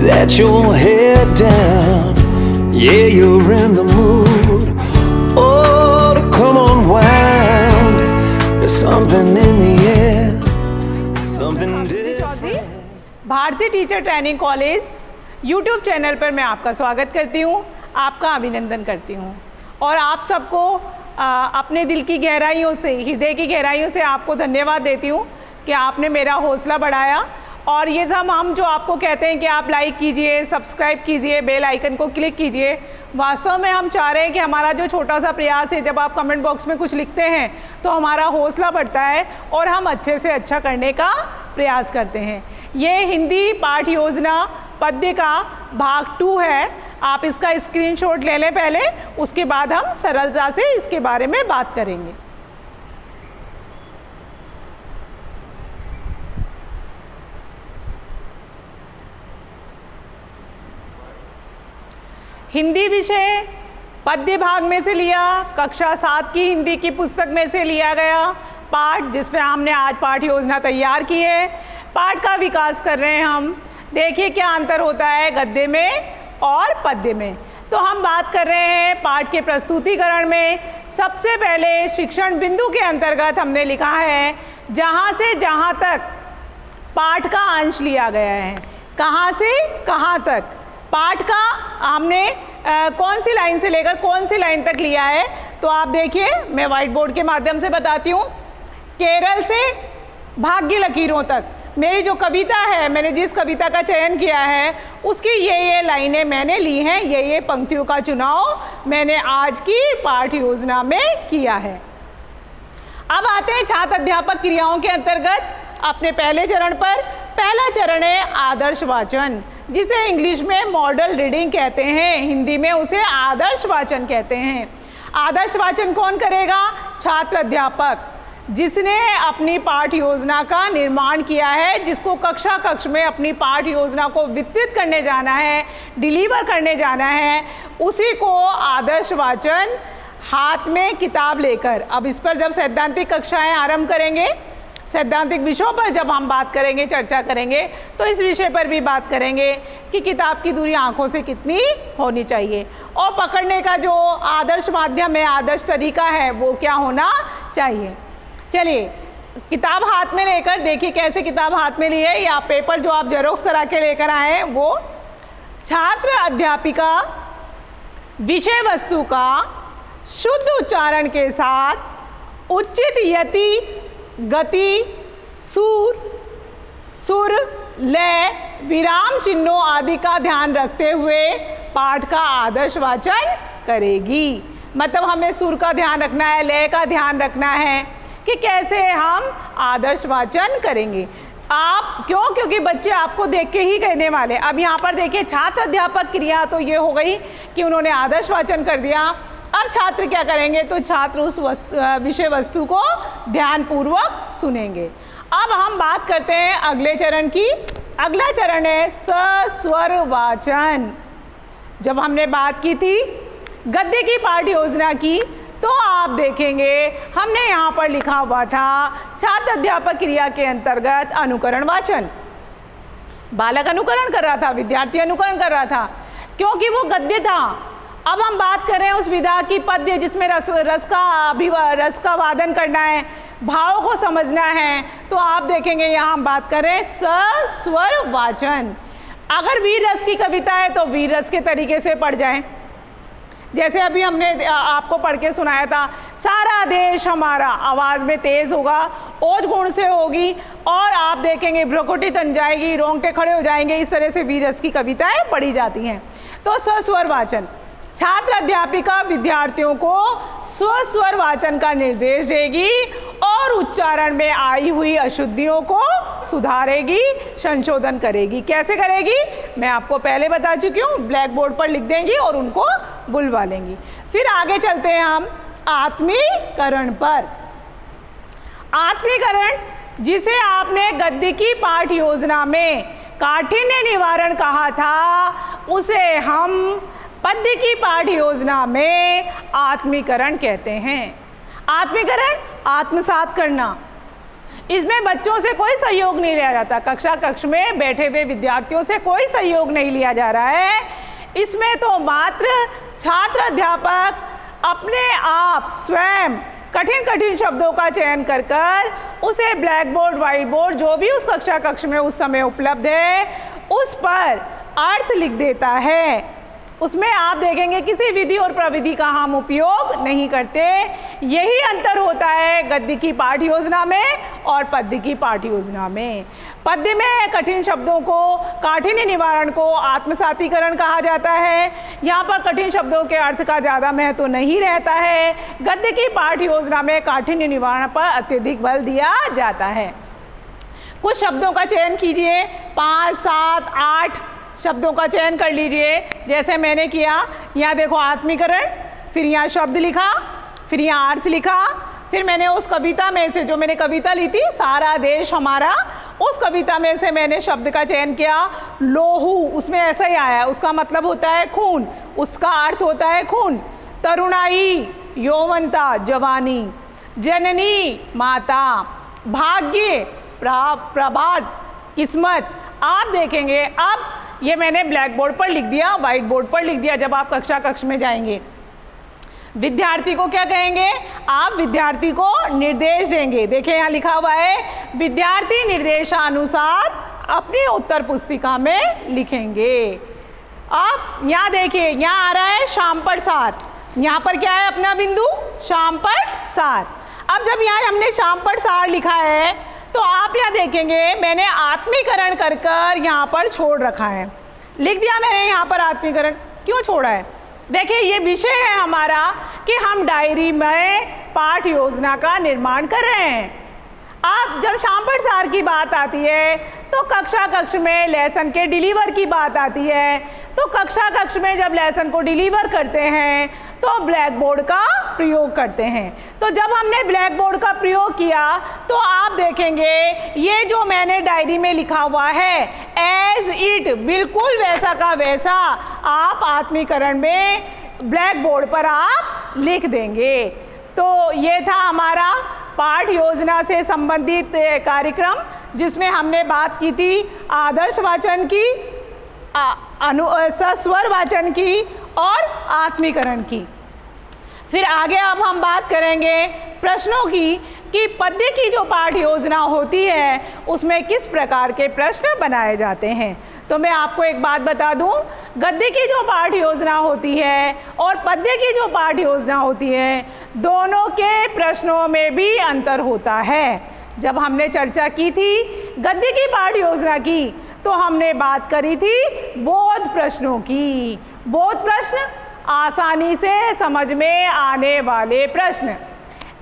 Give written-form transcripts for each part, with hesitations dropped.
Set your head down, yeah, you're in the mood. Oh, to come unwind. There's something in the air, something different. भारतीय teacher training college YouTube channel पर मैं आपका स्वागत करती हूँ, आपका अभिनंदन करती हूँ और आप सबको अपने दिल की गहराइयों से, हृदय की गहराइयों से आपको धन्यवाद देती हूँ कि आपने मेरा हौसला बढ़ाया। और ये सब हम जो आपको कहते हैं कि आप लाइक कीजिए, सब्सक्राइब कीजिए, बेल आइकन को क्लिक कीजिए, वास्तव में हम चाह रहे हैं कि हमारा जो छोटा सा प्रयास है, जब आप कमेंट बॉक्स में कुछ लिखते हैं तो हमारा हौसला बढ़ता है और हम अच्छे से अच्छा करने का प्रयास करते हैं। ये हिंदी पाठ योजना पद्य का भाग 2 है। आप इसका स्क्रीनशॉट ले लें पहले, उसके बाद हम सरलता से इसके बारे में बात करेंगे। हिंदी विषय पद्य भाग में से लिया, कक्षा 7 की हिंदी की पुस्तक में से लिया गया पाठ, जिसमें हमने आज पाठ योजना तैयार की है। पाठ का विकास कर रहे हैं हम। देखिए क्या अंतर होता है गद्य में और पद्य में। तो हम बात कर रहे हैं पाठ के प्रस्तुतिकरण में। सबसे पहले शिक्षण बिंदु के अंतर्गत हमने लिखा है जहाँ से जहाँ तक पाठ का अंश लिया गया है। कहाँ से कहाँ तक पाठ का हमने कौन सी लाइन से लेकर कौन सी लाइन तक लिया है। तो आप देखिए, मैं व्हाइट बोर्ड के माध्यम से बताती हूँ। केरल से भाग्य लकीरों तक मेरी जो कविता है, मैंने जिस कविता का चयन किया है उसकी ये लाइनें मैंने ली हैं, ये पंक्तियों का चुनाव मैंने आज की पाठ योजना में किया है। अब आते हैं छात्र अध्यापक क्रियाओं के अंतर्गत अपने पहले चरण पर। पहला चरण है आदर्श वाचन, जिसे इंग्लिश में मॉडल रीडिंग कहते हैं, हिंदी में उसे आदर्श वाचन कहते हैं। आदर्श वाचन कौन करेगा? छात्र अध्यापक, जिसने अपनी पाठ योजना का निर्माण किया है, जिसको कक्षा में अपनी पाठ योजना को वितरित करने जाना है, डिलीवर करने जाना है, उसी को आदर्श वाचन हाथ में किताब लेकर। अब इस पर जब सैद्धांतिक कक्षाएं आरंभ करेंगे, सैद्धांतिक विषयों पर जब हम बात करेंगे, चर्चा करेंगे, तो इस विषय पर भी बात करेंगे कि किताब की दूरी आंखों से कितनी होनी चाहिए और पकड़ने का जो आदर्श माध्यम है, आदर्श तरीका है, वो क्या होना चाहिए। चलिए, किताब हाथ में लेकर देखिए कैसे किताब हाथ में ली है, या पेपर जो आप जेरोक्स करा के लेकर आए हैं वो। छात्र अध्यापिका विषय वस्तु का शुद्ध उच्चारण के साथ उचित यति, गति, सुर, लय, विराम चिन्हों आदि का ध्यान रखते हुए पाठ का आदर्श वाचन करेगी। मतलब हमें सुर का ध्यान रखना है, लय का ध्यान रखना है कि कैसे हम आदर्श वाचन करेंगे। आप क्योंकि बच्चे आपको देख के ही कहने वाले। अब यहाँ पर देखिए छात्र अध्यापक क्रिया तो ये हो गई कि उन्होंने आदर्श वाचन कर दिया। अब छात्र क्या करेंगे? तो छात्र उस विषय वस्तु को ध्यानपूर्वक सुनेंगे। अब हम बात करते हैं अगले चरण की। अगला चरण है सस्वर वाचन। जब हमने बात की थी गद्य की पाठ योजना की, तो आप देखेंगे हमने यहाँ पर लिखा हुआ था छात्र अध्यापक क्रिया के अंतर्गत अनुकरण वाचन। बालक अनुकरण कर रहा था, विद्यार्थी अनुकरण कर रहा था, क्योंकि वो गद्य था। अब हम बात कर रहे हैं उस विधा की पद्य, जिसमें रस का वादन करना है, भाव को समझना है। तो आप देखेंगे यहाँ हम बात कर रहे हैं सस्वर वाचन। अगर वीर रस की कविता है तो वीर रस के तरीके से पढ़ जाएं। जैसे अभी हमने आपको पढ़ के सुनाया था, सारा देश हमारा, आवाज़ में तेज़ होगा, ओज गुण से होगी और आप देखेंगे भ्रुकुटी तन जाएगी, रोंगटे खड़े हो जाएंगे। इस तरह से वीर रस की कविताएं पढ़ी जाती हैं। तो सस्वर वाचन, छात्र अध्यापिका विद्यार्थियों को स्वस्वर वाचन का निर्देश देगी और उच्चारण में आई हुई अशुद्धियों को सुधारेगी, संशोधन करेगी। कैसे करेगी? मैं आपको पहले बता चुकी हूँ। ब्लैक बोर्ड पर लिख देंगी और उनको बुलवा लेंगी। फिर आगे चलते हैं हम आत्मीकरण पर। आत्मीकरण, जिसे आपने गद्य की पाठ योजना में काठिन्य निवारण कहा था, उसे हम पद्य की पाठ योजना में आत्मीकरण कहते हैं। आत्मीकरण, आत्मसात करना, इसमें बच्चों से कोई सहयोग नहीं लिया जाता, कक्ष में बैठे हुए विद्यार्थियों से कोई सहयोग नहीं लिया जा रहा है। इसमें तो मात्र छात्र अध्यापक अपने आप स्वयं कठिन शब्दों का चयन कर कर उसे ब्लैक बोर्ड, व्हाइट बोर्ड, जो भी उस कक्ष में उस समय उपलब्ध है, उस पर अर्थ लिख देता है। उसमें आप देखेंगे किसी विधि और प्रविधि का हम उपयोग नहीं करते। यही अंतर होता है गद्य की पाठ योजना में और पद्य की पाठ योजना में। पद्य में कठिन शब्दों को, काठिन्य निवारण को आत्मसातीकरण कहा जाता है। यहाँ पर कठिन शब्दों के अर्थ का ज़्यादा महत्व तो नहीं रहता है। गद्य की पाठ योजना में काठिन्य निवारण पर अत्यधिक बल दिया जाता है। कुछ शब्दों का चयन कीजिए, 5, 7, 8 शब्दों का चयन कर लीजिए, जैसे मैंने किया। यहाँ देखो आत्मीकरण, फिर यहाँ शब्द लिखा, फिर यहाँ अर्थ लिखा, फिर मैंने उस कविता में से, जो मैंने कविता ली थी सारा देश हमारा, उस कविता में से मैंने शब्द का चयन किया लोहू। उसमें ऐसा ही आया, उसका मतलब होता है खून, उसका अर्थ होता है खून। तरुणाई यौवनता, जवानी। जननी माता। भाग्य प्रभात, किस्मत। आप देखेंगे अब ये मैंने ब्लैक बोर्ड पर लिख दिया, व्हाइट बोर्ड पर लिख दिया। जब आप कक्ष में जाएंगे, विद्यार्थी को क्या कहेंगे? आप विद्यार्थी को निर्देश देंगे। देखिए यहाँ लिखा हुआ है, विद्यार्थी निर्देशानुसार अपनी उत्तर पुस्तिका में लिखेंगे। अब यहाँ देखिए, यहाँ आ रहा है शाम पर सार। यहाँ पर क्या है अपना बिंदु? शाम पर सार। अब जब यहाँ हमने शाम पर सार लिखा है, तो आप यहाँ देखेंगे मैंने आत्मीकरण कर कर यहाँ पर छोड़ रखा है, लिख दिया मैंने यहाँ पर आत्मीकरण। क्यों छोड़ा है? देखिए ये विषय है हमारा कि हम डायरी में पाठ योजना का निर्माण कर रहे हैं। अब जब शाम पर सार की बात आती है तो कक्ष में लेसन के डिलीवर की बात आती है। तो कक्ष में जब लेसन को डिलीवर करते हैं तो ब्लैक बोर्ड का प्रयोग करते हैं। तो जब हमने ब्लैक बोर्ड का प्रयोग किया तो आप देखेंगे ये जो मैंने डायरी में लिखा हुआ है एज इट, बिल्कुल वैसा का वैसा आप आत्मीकरण में ब्लैक बोर्ड पर आप लिख देंगे। तो ये था हमारा पाठ योजना से संबंधित कार्यक्रम, जिसमें हमने बात की थी आदर्श वाचन की, सस्वर वाचन की और आत्मीकरण की। फिर आगे अब हम बात करेंगे प्रश्नों की, कि पद्य की जो पाठ योजना होती है उसमें किस प्रकार के प्रश्न बनाए जाते हैं। तो मैं आपको एक बात बता दूं, गद्य की जो पाठ योजना होती है और पद्य की जो पाठ योजना होती है, दोनों के प्रश्नों में भी अंतर होता है। जब हमने चर्चा की थी गद्य की पाठ योजना की, तो हमने बात करी थी बोध प्रश्नों की। बोध प्रश्न आसानी से समझ में आने वाले प्रश्न,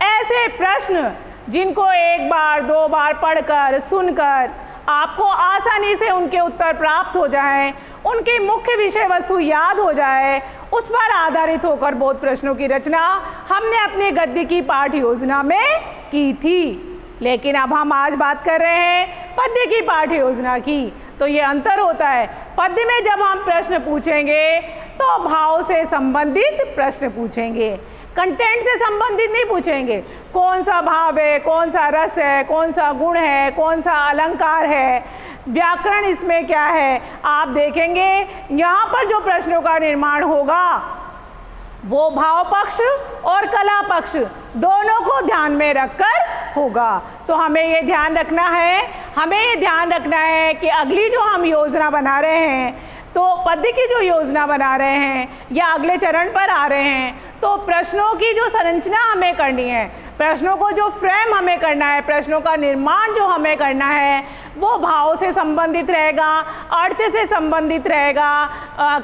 ऐसे प्रश्न जिनको एक बार दो बार पढ़कर सुनकर आपको आसानी से उनके उत्तर प्राप्त हो जाएं, उनकी मुख्य विषय वस्तु याद हो जाए, उस पर आधारित होकर बोध प्रश्नों की रचना हमने अपने गद्य की पाठ योजना में की थी। लेकिन अब हम आज बात कर रहे हैं पद्य की पाठ योजना की। तो ये अंतर होता है, पद्य में जब हम प्रश्न पूछेंगे तो भाव से संबंधित प्रश्न पूछेंगे, कंटेंट से संबंधित नहीं पूछेंगे। कौन सा भाव है, कौन सा रस है, कौन सा गुण है, कौन सा अलंकार है, व्याकरण इसमें क्या है। आप देखेंगे यहाँ पर जो प्रश्नों का निर्माण होगा वो भाव पक्ष और कला पक्ष दोनों को ध्यान में रखकर होगा। तो हमें ये ध्यान रखना है, कि अगली जो हम योजना बना रहे हैं, तो पद्य की जो योजना बना रहे हैं या अगले चरण पर आ रहे हैं, तो प्रश्नों की जो संरचना हमें करनी है, प्रश्नों को जो फ्रेम हमें करना है, प्रश्नों का निर्माण जो हमें करना है, वो भाव से संबंधित रहेगा, अर्थ से संबंधित रहेगा,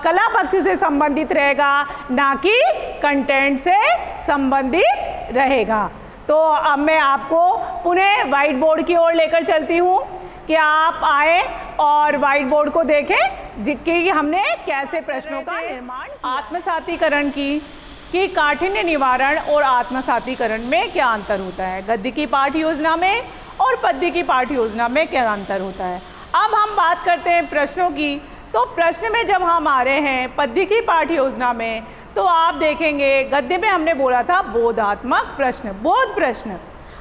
कला पक्ष से संबंधित रहेगा, ना कि कंटेंट से संबंधित रहेगा। तो अब मैं आपको पुनः व्हाइट बोर्ड की ओर लेकर चलती हूँ कि आप आए और व्हाइट बोर्ड को देखें कि हमने कैसे प्रश्नों का निर्माण। आत्मसातीकरण की काठिन्य निवारण और आत्मसातीकरण में क्या अंतर होता है, गद्य की पाठ योजना में और पद्य की पाठ योजना में क्या अंतर होता है। अब हम बात करते हैं प्रश्नों की। तो प्रश्न में जब हम आ रहे हैं पद्य की पाठ योजना में, तो आप देखेंगे गद्य में हमने बोला था बोधात्मक प्रश्न, बोध प्रश्न।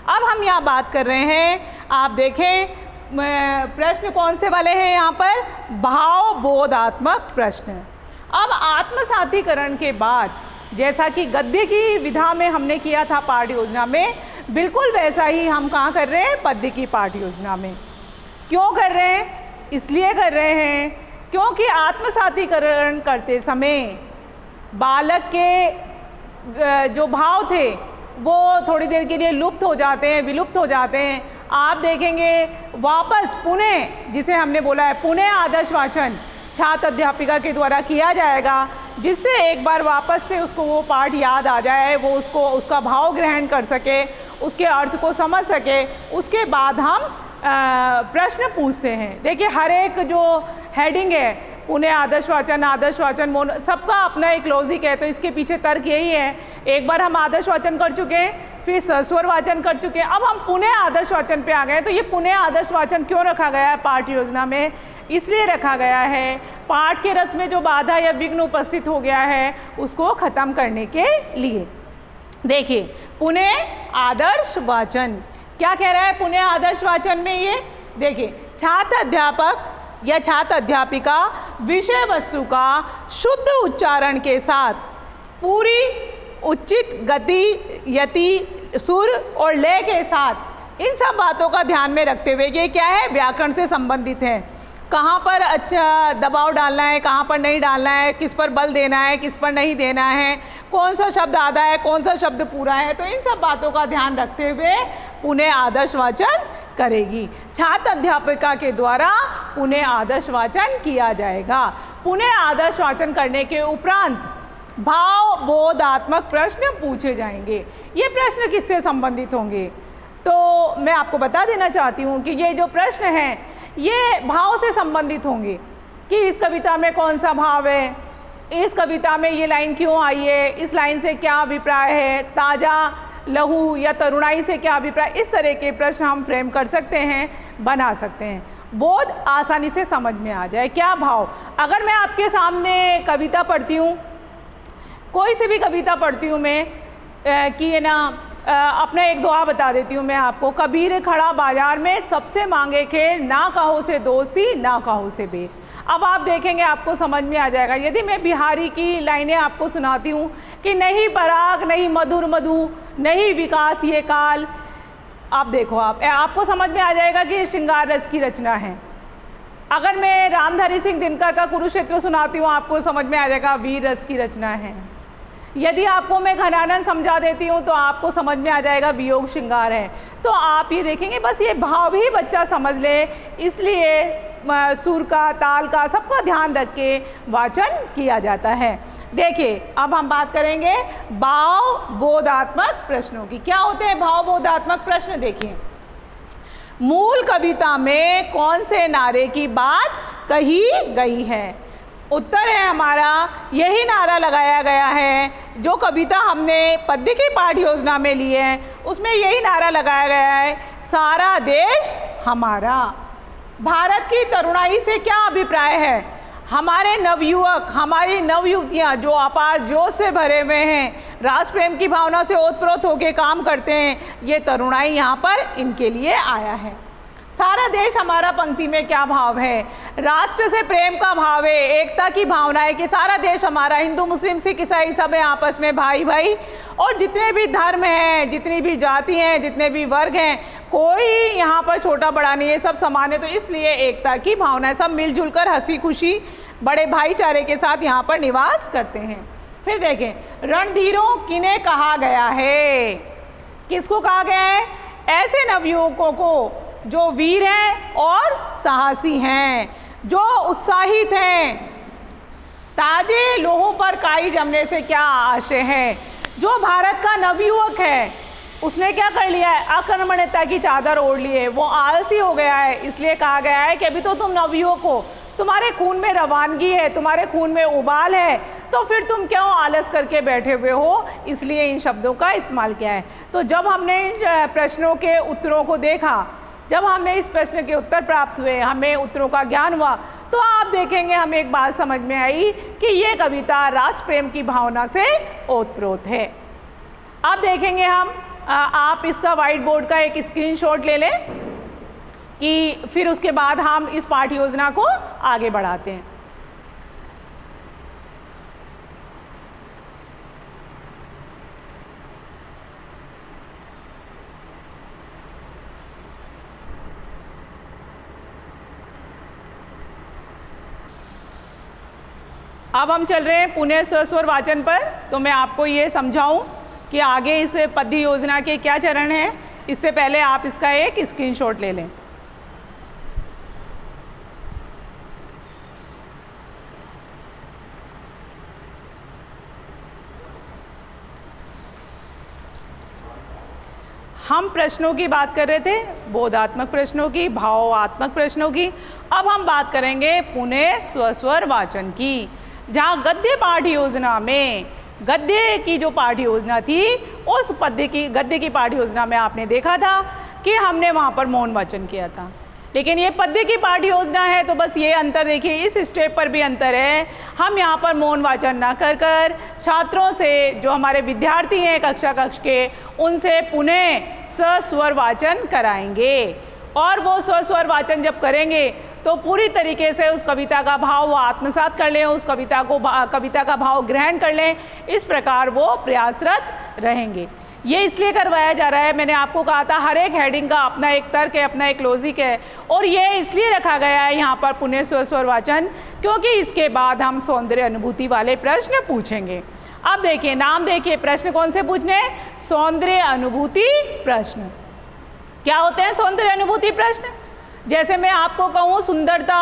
अब हम यहाँ बात कर रहे हैं, आप देखें प्रश्न कौन से वाले हैं यहाँ पर, भावबोधात्मक प्रश्न। अब आत्मसातीकरण के बाद जैसा कि गद्य की विधा में हमने किया था पाठ योजना में, बिल्कुल वैसा ही हम कहाँ कर रहे हैं, पद्य की पाठ योजना में। क्यों कर रहे हैं, इसलिए कर रहे हैं क्योंकि आत्मसातीकरण करते समय बालक के जो भाव थे वो थोड़ी देर के लिए लुप्त हो जाते हैं, विलुप्त हो जाते हैं। आप देखेंगे वापस पुनः, जिसे हमने बोला है पुनः आदर्श वाचन छात्र अध्यापिका के द्वारा किया जाएगा, जिससे एक बार वापस से उसको वो पाठ याद आ जाए, वो उसका भाव ग्रहण कर सके, उसके अर्थ को समझ सके। उसके बाद हम प्रश्न पूछते हैं। देखिए हर एक जो हेडिंग है, पुनः आदर्श वाचन सबका अपना एक लॉजिक है, तो इसके पीछे तर्क यही है। एक बार हम आदर्श वाचन कर चुके हैं, फिर सस्वर वाचन कर चुके हैं, अब हम पुनः आदर्श वाचन पे आ गए। तो ये पुनः आदर्श वाचन क्यों रखा गया है पाठ योजना में, इसलिए रखा गया है पाठ के रस में जो बाधा या विघ्न उपस्थित हो गया है उसको ख़त्म करने के लिए। देखिए पुनः आदर्श वाचन क्या कह रहा है, पुनः आदर्श वाचन में ये देखिए, छात्र अध्यापक या छात्र अध्यापिका विषय वस्तु का शुद्ध उच्चारण के साथ पूरी उचित गति, यति, सुर और लय के साथ इन सब बातों का ध्यान में रखते हुए, ये क्या है, व्याकरण से संबंधित है। कहाँ पर अच्छा दबाव डालना है, कहाँ पर नहीं डालना है, किस पर बल देना है, किस पर नहीं देना है, कौन सा शब्द आधा है, कौन सा शब्द पूरा है, तो इन सब बातों का ध्यान रखते हुए पुनः आदर्श वाचन करेगी। छात्र अध्यापिका के द्वारा पुनः आदर्श वाचन किया जाएगा। पुनः आदर्श वाचन करने के उपरांत भाव बोधात्मक प्रश्न पूछे जाएंगे। ये प्रश्न किससे संबंधित होंगे, तो मैं आपको बता देना चाहती हूँ कि ये जो प्रश्न हैं ये भाव से संबंधित होंगे कि इस कविता में कौन सा भाव है, इस कविता में ये लाइन क्यों आई है, इस लाइन से क्या अभिप्राय है, ताजा लहू या तरुणाई से क्या अभिप्राय। इस तरह के प्रश्न हम फ्रेम कर सकते हैं, बना सकते हैं, बोध आसानी से समझ में आ जाए क्या भाव। अगर मैं आपके सामने कविता पढ़ती हूँ, कोई सी भी कविता पढ़ती हूँ मैं कि ये ना अपना एक दुआ बता देती हूँ मैं आपको, कबीर खड़ा बाजार में सबसे मांगे खेर, ना कहो से दोस्ती ना कहो से बेर। अब आप देखेंगे आपको समझ में आ जाएगा। यदि मैं बिहारी की लाइनें आपको सुनाती हूँ कि नहीं पराग नहीं मधुर मधु नहीं विकास ये काल, आप देखो आपको समझ में आ जाएगा कि श्रृंगार रस की रचना है। अगर मैं रामधारी सिंह दिनकर का कुरुक्षेत्र सुनाती हूँ, आपको समझ में आ जाएगा वीर रस की रचना है। यदि आपको मैं घनानंद समझा देती हूँ तो आपको समझ में आ जाएगा वियोग श्रृंगार है। तो आप ये देखेंगे बस ये भाव भी बच्चा समझ ले, इसलिए सुर का, ताल का सबका ध्यान रख के वाचन किया जाता है। देखिए अब हम बात करेंगे भाव बोधात्मक प्रश्नों की। क्या होते हैं भाव बोधात्मक प्रश्न, देखिए मूल कविता में कौन से नारे की बात कही गई है। उत्तर है हमारा यही नारा लगाया गया है, जो कविता हमने पद्य की पाठ योजना में ली है उसमें यही नारा लगाया गया है, सारा देश हमारा। भारत की तरुणाई से क्या अभिप्राय है, हमारे नवयुवक, हमारी नवयुवतियाँ जो अपार जोश से भरे हुए हैं, राष्ट्र प्रेम की भावना से ओतप्रोत होकर काम करते हैं, ये तरुणाई यहाँ पर इनके लिए आया है। सारा देश हमारा पंक्ति में क्या भाव है, राष्ट्र से प्रेम का भाव है, एकता की भावना है कि सारा देश हमारा, हिंदू मुस्लिम सिख ईसाई सब है आपस में भाई भाई, और जितने भी धर्म हैं, जितनी भी जाति हैं, जितने भी वर्ग हैं, कोई यहाँ पर छोटा बड़ा नहीं है, सब समान है। तो इसलिए एकता की भावना है, सब मिलजुल कर हंसी खुशी बड़े भाईचारे के साथ यहाँ पर निवास करते हैं। फिर देखें रणधीरों किन्हें कहा गया है, किसको कहा गया है, ऐसे नवयुवकों को जो वीर हैं और साहसी हैं, जो उत्साहित हैं। ताजे लोहों पर काई जमने से क्या आशय है, जो भारत का नवयुवक है उसने क्या कर लिया है, अकर्मण्यता की चादर ओढ़ ली है, वो आलसी हो गया है। इसलिए कहा गया है कि अभी तो तुम नवयुवक हो, तुम्हारे खून में रवानगी है, तुम्हारे खून में उबाल है, तो फिर तुम क्यों आलस करके बैठे हुए हो, इसलिए इन शब्दों का इस्तेमाल किया है। तो जब हमने इन प्रश्नों के उत्तरों को देखा, जब हमें इस प्रश्न के उत्तर प्राप्त हुए, हमें उत्तरों का ज्ञान हुआ, तो आप देखेंगे हमें एक बात समझ में आई कि ये कविता राष्ट्र प्रेम की भावना से ओतप्रोत है। अब देखेंगे हम आप इसका वाइट बोर्ड का एक स्क्रीनशॉट ले लें कि फिर उसके बाद हम इस पाठ्य योजना को आगे बढ़ाते हैं। अब हम चल रहे हैं पुणे सस्वर वाचन पर। तो मैं आपको ये समझाऊं कि आगे इस पद्य योजना के क्या चरण हैं, इससे पहले आप इसका एक स्क्रीनशॉट ले लें। हम प्रश्नों की बात कर रहे थे, बोधात्मक प्रश्नों की, भावात्मक प्रश्नों की। अब हम बात करेंगे पुणे स्वस्वर वाचन की, जहाँ गद्य पाठ्य योजना में गद्य की जो पाठ्य योजना थी, उस गद्य की पाठ्य योजना में आपने देखा था कि हमने वहाँ पर मौन वाचन किया था। लेकिन ये पद्य की पाठ्य योजना है तो बस ये अंतर देखिए, इस स्टेप पर भी अंतर है। हम यहाँ पर मौन वाचन ना कर छात्रों से, जो हमारे विद्यार्थी हैं कक्ष के, उनसे पुनः सस्वर वाचन कराएंगे। और वो सस्वर वाचन जब करेंगे तो पूरी तरीके से उस कविता का भाव वो आत्मसात कर लें, उस कविता का भाव ग्रहण कर लें। इस प्रकार वो प्रयासरत रहेंगे। ये इसलिए करवाया जा रहा है, मैंने आपको कहा था हर एक हेडिंग का अपना एक तर्क है, अपना एक लॉजिक है, और ये इसलिए रखा गया है यहाँ पर पुणे स्वस्वर वाचन, क्योंकि इसके बाद हम सौंदर्य अनुभूति वाले प्रश्न पूछेंगे। अब देखिए, नाम देखिए, प्रश्न कौन से पूछने? सौंदर्य अनुभूति प्रश्न। क्या होते हैं सौंदर्य अनुभूति प्रश्न? जैसे मैं आपको कहूँ सुंदरता,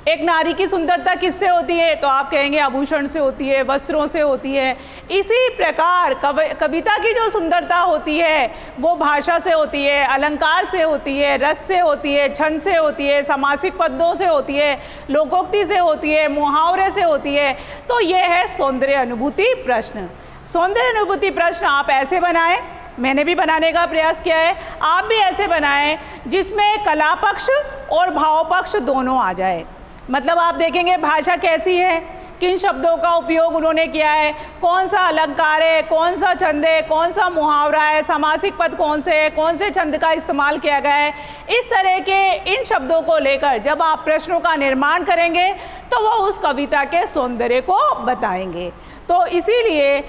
एक नारी की सुंदरता किससे होती है? तो आप कहेंगे आभूषण से होती है, वस्त्रों से होती है। इसी प्रकार कविता की जो सुंदरता होती है वो भाषा से होती है, अलंकार से होती है, रस से होती है, छंद से होती है, समासिक पदों से होती है, लोकोक्ति से होती है, मुहावरे से होती है। तो ये है सौंदर्य अनुभूति प्रश्न। सौंदर्य अनुभूति प्रश्न आप ऐसे बनाएं, मैंने भी बनाने का प्रयास किया है, आप भी ऐसे बनाएं जिसमें कला पक्ष और भाव पक्ष दोनों आ जाए। मतलब आप देखेंगे भाषा कैसी है, किन शब्दों का उपयोग उन्होंने किया है, कौन सा अलंकार है, कौन सा छंद है, कौन सा मुहावरा है, समासिक पद कौन से है, कौन से छंद का इस्तेमाल किया गया है। इस तरह के इन शब्दों को लेकर जब आप प्रश्नों का निर्माण करेंगे तो वो उस कविता के सौंदर्य को बताएंगे। तो इसीलिए,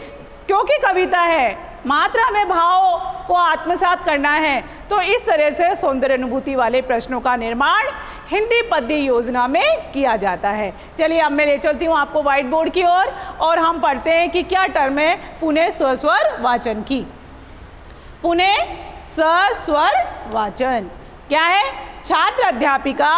क्योंकि कविता है, मात्रा में भाव को आत्मसात करना है, तो इस तरह से सौंदर्य अनुभूति वाले प्रश्नों का निर्माण हिंदी पद्य योजना में किया जाता है। चलिए अब मैं ले चलती हूँ आपको व्हाइट बोर्ड की ओर और हम पढ़ते हैं कि क्या टर्म है पुणे सस्वर वाचन की। पुणे सस्वर वाचन क्या है? छात्र अध्यापिका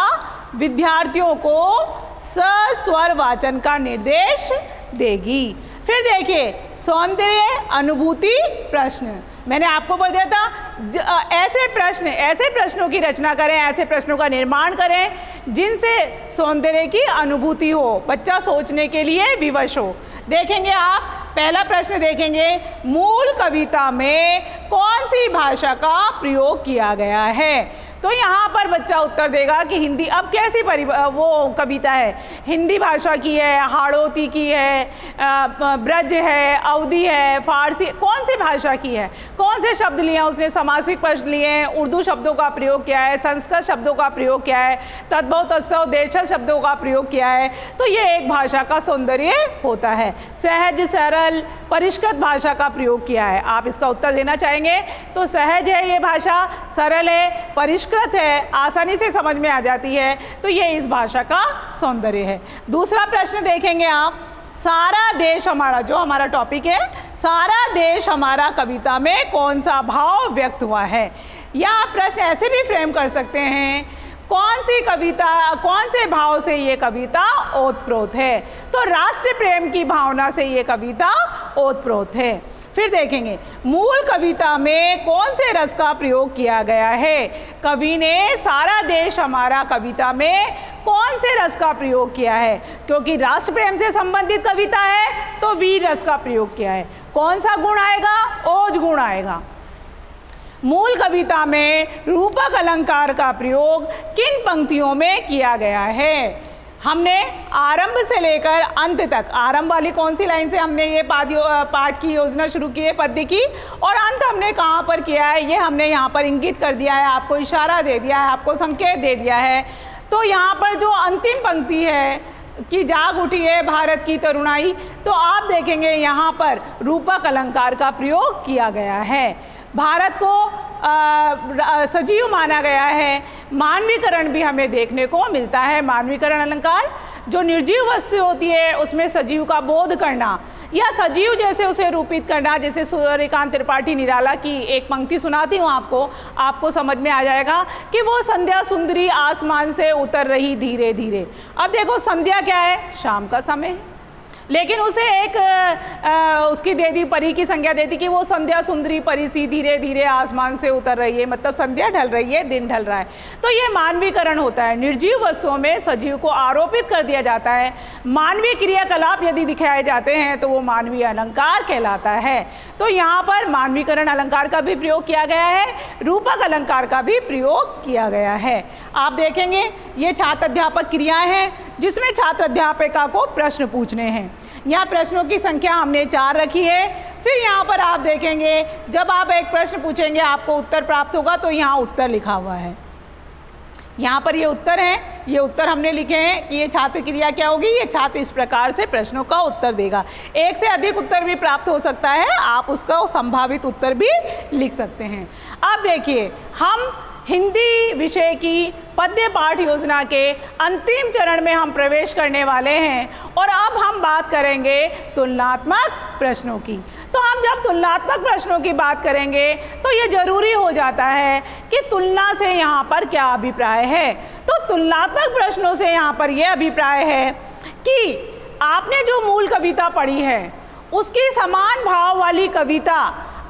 विद्यार्थियों को सस्वर वाचन का निर्देश देगी। फिर देखिए, सौंदर्य अनुभूति प्रश्न, मैंने आपको बोल दिया था ऐसे प्रश्नों की रचना करें, ऐसे प्रश्नों का निर्माण करें जिनसे सौंदर्य की अनुभूति हो, बच्चा सोचने के लिए विवश हो। देखेंगे आप, पहला प्रश्न देखेंगे, मूल कविता में कौन सी भाषा का प्रयोग किया गया है? तो यहाँ पर बच्चा उत्तर देगा कि हिंदी। अब कैसी वो कविता है, हिंदी भाषा की है, हाड़ौती की है, ब्रज है, अवधी है, फारसी, कौन सी भाषा की है? कौन से शब्द लिए हैं उसने? समासिक पद लिए हैं, उर्दू शब्दों का प्रयोग किया है, संस्कृत शब्दों का प्रयोग किया है, तद्भव तत्सव देशज शब्दों का प्रयोग किया है। तो ये एक भाषा का सौंदर्य होता है। सहज, सरल, परिष्कृत भाषा का प्रयोग किया है। आप इसका उत्तर देना चाहेंगे तो सहज है ये भाषा, सरल है, परिष्कृत है, आसानी से समझ में आ जाती है, तो ये इस भाषा का सौंदर्य है। दूसरा प्रश्न देखेंगे आप, सारा देश हमारा, जो हमारा टॉपिक है, सारा देश हमारा कविता में कौन सा भाव व्यक्त हुआ है? या आप प्रश्न ऐसे भी फ्रेम कर सकते हैं, कौन सी कविता, कौन से भाव से ये कविता ओतप्रोत है? तो राष्ट्र प्रेम की भावना से ये कविता ओतप्रोत है। फिर देखेंगे, मूल कविता में कौन से रस का प्रयोग किया गया है? कवि ने सारा देश हमारा कविता में कौन से रस का प्रयोग किया है? क्योंकि राष्ट्र प्रेम से संबंधित कविता है तो वीर रस का प्रयोग किया है। कौन सा गुण आएगा? ओज गुण आएगा। मूल कविता में रूपक अलंकार का प्रयोग किन पंक्तियों में किया गया है? हमने आरंभ से लेकर अंत तक, आरंभ वाली कौन सी लाइन से हमने ये पाठ की योजना शुरू की है पद्य की, और अंत हमने कहाँ पर किया है ये हमने यहाँ पर इंगित कर दिया है, आपको इशारा दे दिया है, आपको संकेत दे दिया है। तो यहाँ पर जो अंतिम पंक्ति है कि जाग उठी है भारत की तरुणाई, तो आप देखेंगे यहाँ पर रूपक अलंकार का प्रयोग किया गया है। भारत को सजीव माना गया है। मानवीकरण भी हमें देखने को मिलता है। मानवीकरण अलंकार, जो निर्जीव वस्तु होती है उसमें सजीव का बोध करना या सजीव जैसे उसे रूपित करना। जैसे सूर्यकांत त्रिपाठी निराला की एक पंक्ति सुनाती हूँ आपको समझ में आ जाएगा कि वो संध्या सुंदरी आसमान से उतर रही धीरे धीरे। अब देखो संध्या क्या है, शाम का समय है, लेकिन उसे एक उसकी दे दी, परी की संज्ञा दे दी कि वो संध्या सुंदरी परी सी धीरे धीरे आसमान से उतर रही है, मतलब संध्या ढल रही है, दिन ढल रहा है। तो ये मानवीकरण होता है। निर्जीव वस्तुओं में सजीव को आरोपित कर दिया जाता है। मानवीय क्रियाकलाप यदि दिखाए जाते हैं तो वो मानवीय अलंकार कहलाता है। तो यहाँ पर मानवीकरण अलंकार का भी प्रयोग किया गया है, रूपक अलंकार का भी प्रयोग किया गया है। आप देखेंगे ये छात्र अध्यापक क्रियाएं हैं जिसमें छात्र अध्यापिका को प्रश्न पूछने हैं। यहाँ प्रश्नों की संख्या हमने 4 रखी है। फिर यहाँ पर आप देखेंगे जब आप एक प्रश्न पूछेंगे आपको उत्तर प्राप्त होगा, तो यहाँ उत्तर लिखा हुआ है। यहाँ पर ये उत्तर हैं, ये उत्तर हमने लिखे हैं कि ये छात्र क्रिया क्या होगी, ये छात्र इस प्रकार से प्रश्नों का उत्तर देगा। एक से अधिक उत्तर भी प्राप्त हो सकता है, आप उसका संभावित उत्तर भी लिख सकते हैं। अब देखिए हम हिंदी विषय की पद्य पाठ योजना के अंतिम चरण में हम प्रवेश करने वाले हैं और अब हम बात करेंगे तुलनात्मक प्रश्नों की। तो हम जब तुलनात्मक प्रश्नों की बात करेंगे तो ये जरूरी हो जाता है कि तुलना से यहाँ पर क्या अभिप्राय है। तो तुलनात्मक प्रश्नों से यहाँ पर यह अभिप्राय है कि आपने जो मूल कविता पढ़ी है उसकी समान भाव वाली कविता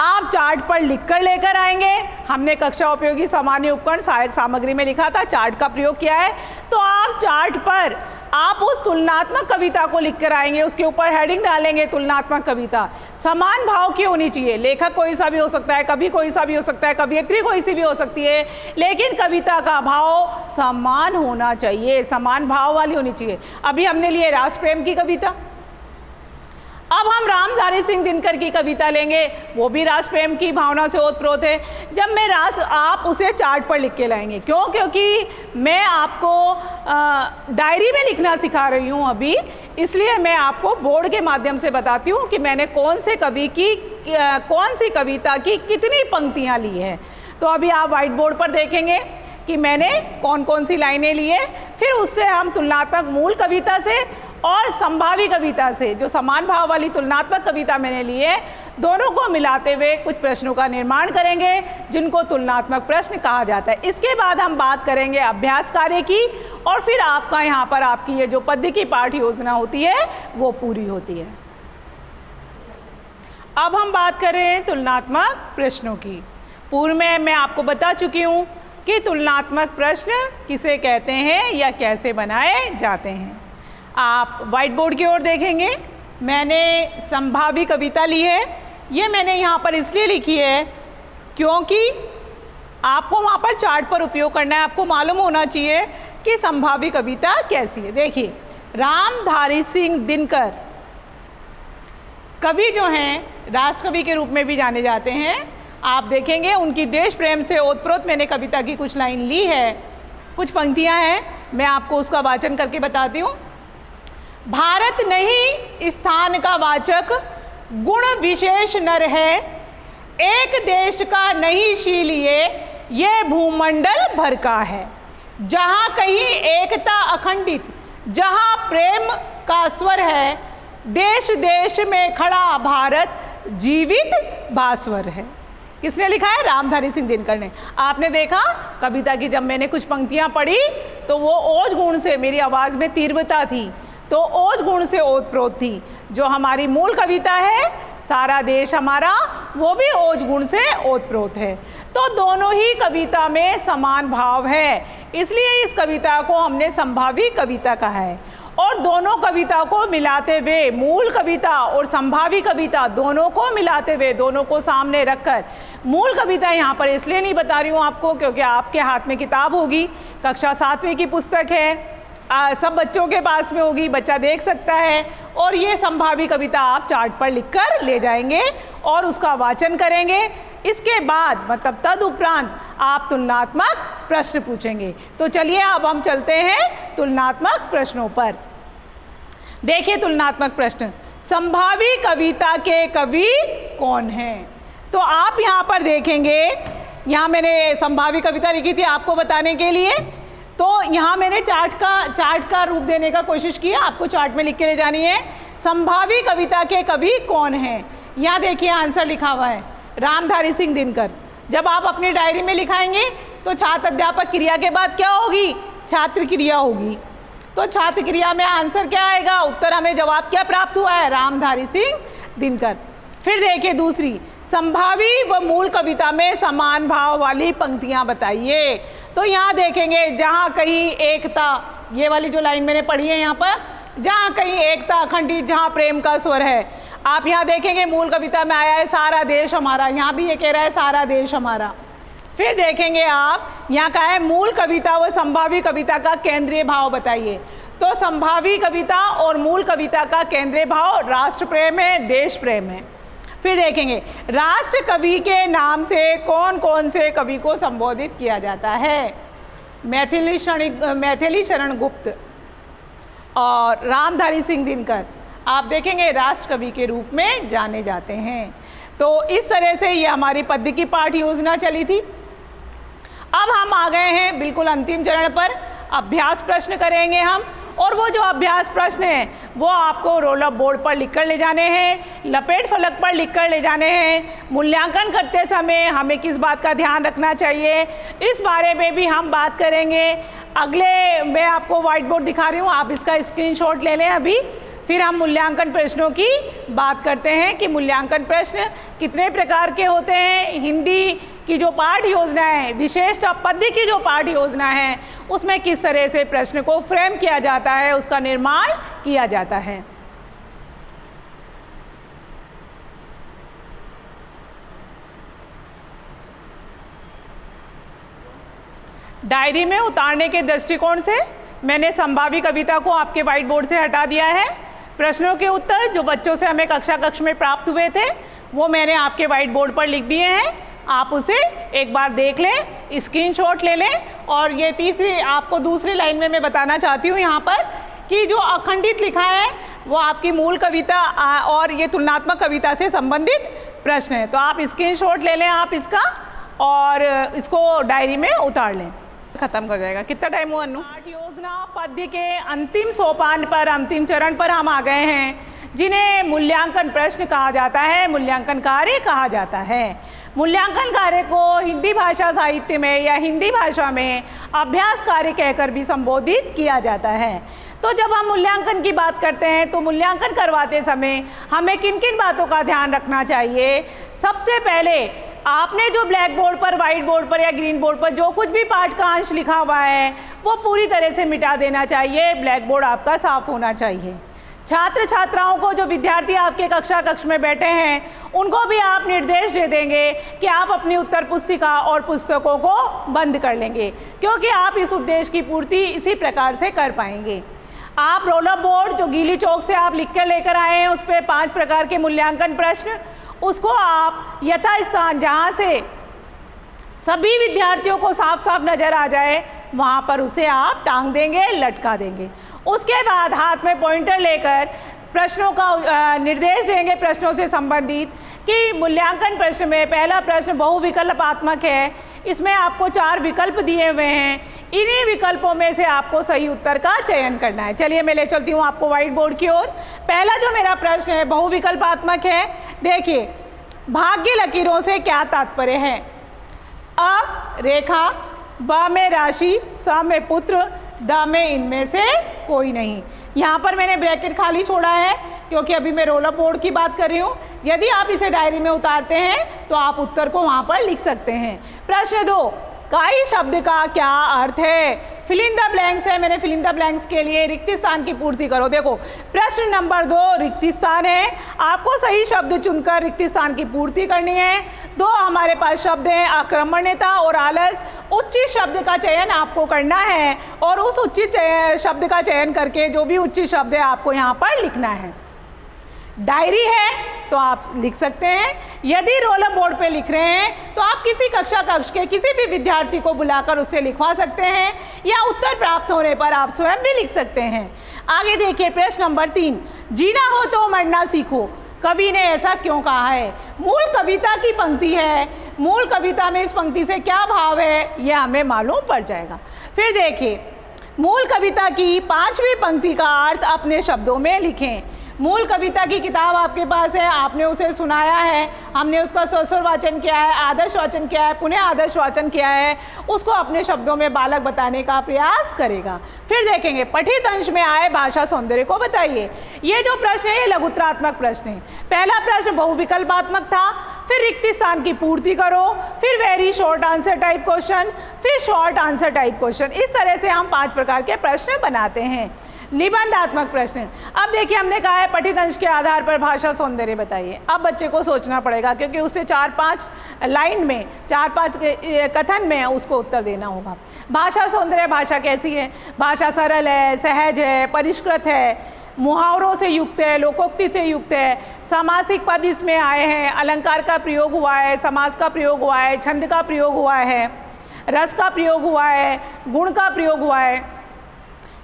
आप चार्ट पर लिख कर लेकर आएंगे। हमने कक्षा उपयोगी सामान्य उपकरण सहायक सामग्री में लिखा था, चार्ट का प्रयोग किया है। तो आप चार्ट पर आप उस तुलनात्मक कविता को लिख कर आएंगे, उसके ऊपर हेडिंग डालेंगे तुलनात्मक कविता। समान भाव की होनी चाहिए, लेखक कोई सा भी हो सकता है, कवि कोई सा भी हो सकता है, कवियत्री कोई सी भी हो सकती है, लेकिन कविता का भाव समान होना चाहिए, समान भाव वाली होनी चाहिए। अभी हमने लिए राष्ट्र प्रेम की कविता, अब हम रामधारी सिंह दिनकर की कविता लेंगे, वो भी राष्ट्र प्रेम की भावना से ओतप्रोत है। जब मैं आप उसे चार्ट पर लिख के लाएंगे, क्यों? क्योंकि मैं आपको डायरी में लिखना सिखा रही हूँ अभी, इसलिए मैं आपको बोर्ड के माध्यम से बताती हूँ कि मैंने कौन से कवि की कौन सी कविता की कितनी पंक्तियाँ ली है। तो अभी आप व्हाइट बोर्ड पर देखेंगे कि मैंने कौन कौन सी लाइनें ली है। फिर उससे हम तुलनात्मक मूल कविता से और संभावी कविता से, जो समान भाव वाली तुलनात्मक कविता मैंने ली है, दोनों को मिलाते हुए कुछ प्रश्नों का निर्माण करेंगे जिनको तुलनात्मक प्रश्न कहा जाता है। इसके बाद हम बात करेंगे अभ्यास कार्य की और फिर आपका यहाँ पर आपकी ये जो पद्य की पाठ योजना होती है वो पूरी होती है। अब हम बात कर रहे हैं तुलनात्मक प्रश्नों की। पूर्व में मैं आपको बता चुकी हूँ कि तुलनात्मक प्रश्न किसे कहते हैं या कैसे बनाए जाते हैं। आप व्हाइट बोर्ड की ओर देखेंगे, मैंने संभावी कविता ली है। ये मैंने यहाँ पर इसलिए लिखी है क्योंकि आपको वहाँ पर चार्ट पर उपयोग करना है, आपको मालूम होना चाहिए कि संभावी कविता कैसी है। देखिए, रामधारी सिंह दिनकर कवि जो हैं राष्ट्र कवि के रूप में भी जाने जाते हैं। आप देखेंगे उनकी देश प्रेम से ओतप्रोत मैंने कविता की कुछ लाइन ली है, कुछ पंक्तियाँ हैं, मैं आपको उसका वाचन करके बताती हूँ। भारत नहीं स्थान का वाचक, गुण विशेष नर है, एक देश का नहीं शील ये भूमंडल भर का है। जहाँ कहीं एकता अखंडित, जहाँ प्रेम का स्वर है, देश देश में खड़ा भारत जीवित भास्वर है। किसने लिखा है? रामधारी सिंह दिनकर ने। आपने देखा कविता की जब मैंने कुछ पंक्तियाँ पढ़ी तो वो ओज गुण से, मेरी आवाज़ में तीव्रता थी तो ओज गुण से ओतप्रोत थी। जो हमारी मूल कविता है सारा देश हमारा, वो भी ओज गुण से ओतप्रोत है। तो दोनों ही कविता में समान भाव है, इसलिए इस कविता को हमने संभावी कविता कहा है। और दोनों कविता को मिलाते हुए, मूल कविता और संभावी कविता दोनों को मिलाते हुए, दोनों को सामने रखकर, मूल कविता यहाँ पर इसलिए नहीं बता रही हूँ आपको क्योंकि आपके हाथ में किताब होगी, कक्षा 7वीं की पुस्तक है, सब बच्चों के पास में होगी, बच्चा देख सकता है। और ये संभावी कविता आप चार्ट पर लिखकर ले जाएंगे और उसका वाचन करेंगे। इसके बाद मतलब तदुपरांत आप तुलनात्मक प्रश्न पूछेंगे। तो चलिए अब हम चलते हैं तुलनात्मक प्रश्नों पर। देखिए तुलनात्मक प्रश्न, संभावी कविता के कवि कौन हैं? तो आप यहाँ पर देखेंगे, यहाँ मैंने संभावी कविता लिखी थी आपको बताने के लिए, तो यहाँ मैंने चार्ट का रूप देने का कोशिश किया, आपको चार्ट में लिख के ले जानी है। संभावी कविता के कवि कौन हैं? यहाँ देखिए आंसर लिखा हुआ है, रामधारी सिंह दिनकर। जब आप अपनी डायरी में लिखाएंगे तो छात्र अध्यापक क्रिया के बाद क्या होगी? छात्र क्रिया होगी। तो छात्र क्रिया में आंसर क्या आएगा? उत्तर हमें जवाब क्या प्राप्त हुआ है? रामधारी सिंह दिनकर। फिर देखिए दूसरी, संभावी व मूल कविता में समान भाव वाली पंक्तियां बताइए। तो यहाँ देखेंगे जहाँ कहीं एकता, ये वाली जो लाइन मैंने पढ़ी है यहाँ पर, जहाँ कहीं एकता अखंडित, जहाँ प्रेम का स्वर है। आप यहाँ देखेंगे मूल कविता में आया है सारा देश हमारा, यहाँ भी ये कह रहा है सारा देश हमारा। फिर देखेंगे आप यहाँ का है मूल कविता व संभावी कविता का केंद्रीय भाव बताइए। तो संभावी कविता और मूल कविता का केंद्रीय भाव राष्ट्र प्रेम है, देश प्रेम है। फिर देखेंगे राष्ट्र कवि के नाम से कौन कौन से कवि को संबोधित किया जाता है? मैथिली शरण गुप्त और रामधारी सिंह दिनकर आप देखेंगे राष्ट्र कवि के रूप में जाने जाते हैं। तो इस तरह से ये हमारी पद्य की पाठ योजना चली थी। अब हम आ गए हैं बिल्कुल अंतिम चरण पर, अभ्यास प्रश्न करेंगे हम। और वो जो अभ्यास प्रश्न हैं वो आपको रोल ऑफ बोर्ड पर लिखकर ले जाने हैं, लपेट फलक पर लिखकर ले जाने हैं। मूल्यांकन करते समय हमें किस बात का ध्यान रखना चाहिए, इस बारे में भी हम बात करेंगे। अगले मैं आपको व्हाइट बोर्ड दिखा रही हूँ, आप इसका स्क्रीनशॉट ले लें अभी। फिर हम मूल्यांकन प्रश्नों की बात करते हैं कि मूल्यांकन प्रश्न कितने प्रकार के होते हैं। हिंदी की जो पाठ योजना है, विशेषतः पद्य की जो पाठ योजना है, उसमें किस तरह से प्रश्न को फ्रेम किया जाता है, उसका निर्माण किया जाता है। डायरी में उतारने के दृष्टिकोण से मैंने संभावी कविता को आपके व्हाइट बोर्ड से हटा दिया है। प्रश्नों के उत्तर जो बच्चों से हमें कक्ष में प्राप्त हुए थे वो मैंने आपके व्हाइट बोर्ड पर लिख दिए हैं। आप उसे एक बार देख लें, स्क्रीनशॉट ले लें। और ये तीसरी आपको दूसरी लाइन में मैं बताना चाहती हूँ यहाँ पर कि जो अखंडित लिखा है वो आपकी मूल कविता और ये तुलनात्मक कविता से संबंधित प्रश्न है। तो आप स्क्रीनशॉट ले लें आप इसका और इसको डायरी में उतार लें। खत्म कर जाएगा। कितना टाइम हुआ अनु? पाठ योजना पद्य के अंतिम सोपान पर, अंतिम चरण पर हम आ गए हैं, जिन्हें मूल्यांकन प्रश्न कहा जाता है, मूल्यांकन कार्य कहा जाता है। मूल्यांकन कार्य को हिंदी भाषा साहित्य में या हिंदी भाषा में अभ्यास कार्य कहकर भी संबोधित किया जाता है। तो जब हम मूल्यांकन की बात करते हैं तो मूल्यांकन करवाते समय हमें किन किन बातों का ध्यान रखना चाहिए? सबसे पहले आपने जो ब्लैक बोर्ड पर, वाइट बोर्ड पर या ग्रीन बोर्ड पर जो कुछ भी पाठ का अंश लिखा हुआ है वो पूरी तरह से मिटा देना चाहिए। ब्लैक बोर्ड आपका साफ होना चाहिए। छात्र छात्राओं को, जो विद्यार्थी आपके कक्ष में बैठे हैं, उनको भी आप निर्देश दे देंगे कि आप अपनी उत्तर पुस्तिका और पुस्तकों को बंद कर लेंगे, क्योंकि आप इस उद्देश्य की पूर्ति इसी प्रकार से कर पाएंगे। आप रोल ऑफ बोर्ड जो गीली चौक से आप लिख कर लेकर आए हैं उस पर 5 प्रकार के मूल्यांकन प्रश्न, उसको आप यथास्थान जहाँ से सभी विद्यार्थियों को साफ साफ नज़र आ जाए वहाँ पर उसे आप टांग देंगे, लटका देंगे। उसके बाद हाथ में पॉइंटर लेकर प्रश्नों का निर्देश देंगे प्रश्नों से संबंधित कि मूल्यांकन प्रश्न में पहला प्रश्न बहुविकल्पात्मक है, इसमें आपको 4 विकल्प दिए हुए हैं, इन्हीं विकल्पों में से आपको सही उत्तर का चयन करना है। चलिए मैं ले चलती हूँ आपको व्हाइट बोर्ड की ओर। पहला जो मेरा प्रश्न है बहुविकल्पात्मक है। देखिए, भाग्य लकीरों से क्या तात्पर्य है? अ रेखा, ब में राशि, स में पुत्र, द में इनमें से कोई नहीं। यहाँ पर मैंने ब्रैकेट खाली छोड़ा है क्योंकि अभी मैं रोल ऑफ बोर्ड की बात कर रही हूँ। यदि आप इसे डायरी में उतारते हैं तो आप उत्तर को वहाँ पर लिख सकते हैं। प्रश्न 2, काई शब्द का क्या अर्थ है? फिल इन द ब्लैंक्स है, मैंने फिल इन द ब्लैंक्स के लिए रिक्त स्थान की पूर्ति करो। देखो प्रश्न नंबर 2 रिक्त स्थान है, आपको सही शब्द चुनकर रिक्त स्थान की पूर्ति करनी है। 2 हमारे पास शब्द हैं आक्रमण्यता और आलस। उच्चित शब्द का चयन आपको करना है और उस उच्चित शब्द का चयन करके जो भी उच्चित शब्द है आपको यहाँ पर लिखना है। डायरी है तो आप लिख सकते हैं, यदि रोल बोर्ड पे लिख रहे हैं तो आप किसी कक्ष के किसी भी विद्यार्थी को बुलाकर उससे लिखवा सकते हैं या उत्तर प्राप्त होने पर आप स्वयं भी लिख सकते हैं। आगे देखिए प्रश्न नंबर 3, जीना हो तो मरना सीखो, कवि ने ऐसा क्यों कहा है? मूल कविता की पंक्ति है, मूल कविता में इस पंक्ति से क्या भाव है यह हमें मालूम पड़ जाएगा। फिर देखिए मूल कविता की 5वीं पंक्ति का अर्थ अपने शब्दों में लिखें। मूल कविता की किताब आपके पास है, आपने उसे सुनाया है, हमने उसका सस्वर वाचन किया है, आदर्श वाचन किया है, पुनः आदर्श वाचन किया है, उसको अपने शब्दों में बालक बताने का प्रयास करेगा। फिर देखेंगे पठित अंश में आए भाषा सौंदर्य को बताइए। ये जो प्रश्न है ये लघुत्रात्मक प्रश्न है। पहला प्रश्न बहुविकल्पात्मक था, फिर रिक्त स्थान की पूर्ति करो, फिर very short answer type question, फिर शॉर्ट आंसर टाइप क्वेश्चन। इस तरह से हम 5 प्रकार के प्रश्न बनाते हैं। निबंधात्मक प्रश्न, अब देखिए हमने कहा है पठित अंश के आधार पर भाषा सौंदर्य बताइए। अब बच्चे को सोचना पड़ेगा क्योंकि उसे 4-5 लाइन में 4-5 कथन में उसको उत्तर देना होगा। भाषा सौंदर्य, भाषा कैसी है? भाषा सरल है, सहज है, परिष्कृत है, मुहावरों से युक्त है, लोकोक्ति से युक्त है, सामासिक पद इसमें आए हैं, अलंकार का प्रयोग हुआ है, समास का प्रयोग हुआ है, छंद का प्रयोग हुआ है, रस का प्रयोग हुआ है, गुण का प्रयोग हुआ है।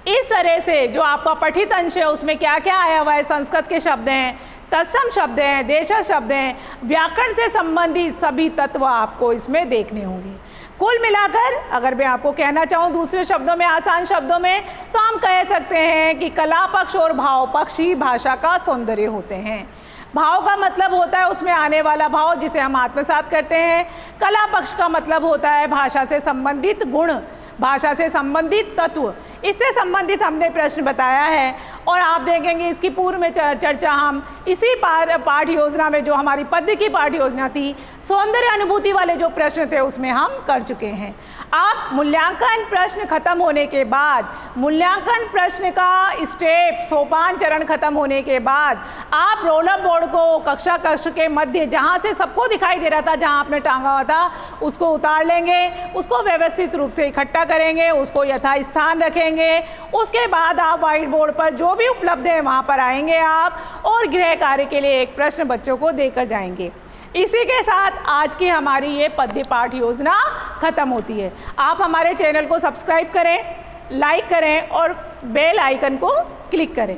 इस तरह से जो आपका पठित अंश है उसमें क्या क्या आया हुआ है? संस्कृत के शब्द हैं, तत्सम शब्द हैं, देशज शब्द हैं, व्याकरण से संबंधित सभी तत्व आपको इसमें देखने होंगे। कुल मिलाकर अगर मैं आपको कहना चाहूँ दूसरे शब्दों में, आसान शब्दों में, तो हम कह सकते हैं कि कला पक्ष और भाव पक्ष ही भाषा का सौंदर्य होते हैं। भाव का मतलब होता है उसमें आने वाला भाव जिसे हम आत्मसात करते हैं। कला पक्ष का मतलब होता है भाषा से संबंधित गुण, भाषा से संबंधित तत्व। इससे संबंधित हमने प्रश्न बताया है और आप देखेंगे इसकी पूर्व में चर्चा हम इसी पाठ योजना में, जो हमारी पद्य की पाठ योजना थी, सौंदर्य अनुभूति वाले जो प्रश्न थे उसमें हम कर चुके हैं। आप मूल्यांकन प्रश्न खत्म होने के बाद, मूल्यांकन प्रश्न का स्टेप सोपान चरण खत्म होने के बाद आप रोल बोर्ड को कक्षा के मध्य जहाँ से सबको दिखाई दे रहा था, जहाँ आपने टांगा हुआ था, उसको उतार लेंगे, उसको व्यवस्थित रूप से इकट्ठा करेंगे, उसको यथास्थान रखेंगे। उसके बाद आप व्हाइट बोर्ड पर जो भी उपलब्ध है वहाँ पर आएंगे आप और गृह कार्य के लिए एक प्रश्न बच्चों को देकर जाएंगे। इसी के साथ आज की हमारी ये पद्य पाठ योजना खत्म होती है। आप हमारे चैनल को सब्सक्राइब करें, लाइक करें और बेल आइकन को क्लिक करें।